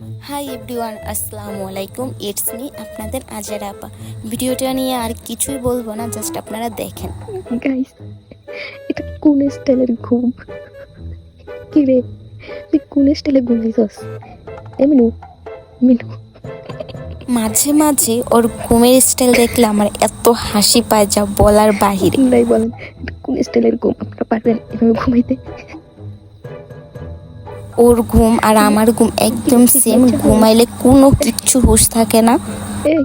Hi everyone, আসসালামু আলাইকুম। It's me আপনাদের আজারা আপা। ভিডিওটা নিয়ে আর কিছুই বলবো না, জাস্ট আপনারা দেখেন। গাইস, এটা কোন স্টাইলের ঘুম? কি রে, তুই কোন স্টাইলে ঘুমাইছস? এমনি মিনু মাঝে মাঝে ওর ঘুমের স্টাইল দেখলে আমার এত হাসি পায় যা বলার বাহিরে। নাই বলেন, এটা কোন স্টাইলের ঘুম? আপনারা পারবেন এভাবে ঘুমাইতে? ওর ঘুম আর আমার ঘুম একদম সেম। ঘুমাইলে কোনো কিচ্ছু হুঁশ থাকে না। এই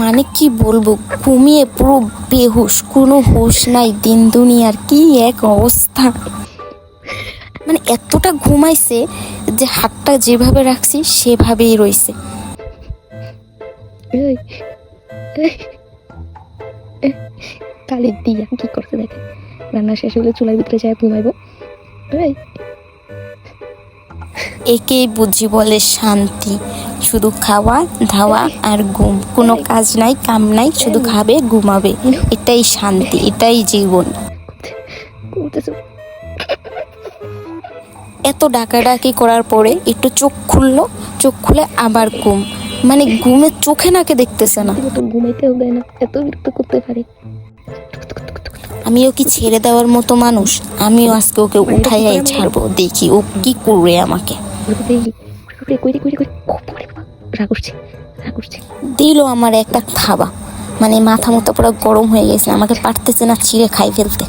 মানে কি বলবো, ঘুমিয়ে পুরো বেহুশ, কোনো হুঁশ নাই। দিন দুনিয়ার কি এক অবস্থা। মানে এতটা ঘুমাইছে যে হাতটা যেভাবে রাখছি সেভাবেই রইছে। এই এই, এই, কালি দিয়া কি করতে দেখে? রান্না শেষ হলে চুলার ভিতরে যায় ঘুমাইবো। এই একেই বুঝি বলে শান্তি। শুধু খাওয়া ধাওয়া আর ঘুম, কোনো কাজ নাই কাম নাই, শুধু খাবে ঘুমাবে। এটাই শান্তি, এটাই জীবন। ঘুমতেছো? এত ডাকাডাকি করার পরে একটু চোখ খুললো, চোখ খুলে আবার ঘুম। মানে ঘুমে চোখে নাকে দেখতেছে না। তো ঘুমাইতেও দেয় না, এত বিরক্ত করতে পারে। আমিও কি ছেড়ে দেওয়ার মতো মানুষ? আমিও আজকে ওকে উঠাইয়াই ছাড়বো, দেখি ও কি করবে আমাকে। দিল আমার একটা থাবা, মানে মাথা মতো পুরো গরম হয়ে গেছে, আমাকে পারতেছে না ছিঁড়ে খাই ফেলতে।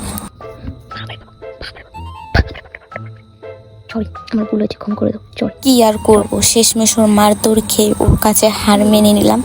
সরি, আমার ভুল হয়েছে, ক্ষমা করে দাও। চল, কি আর করবো, শেষমেশ ওর মারধর খেয়ে ওর কাছে হার মেনে নিলাম।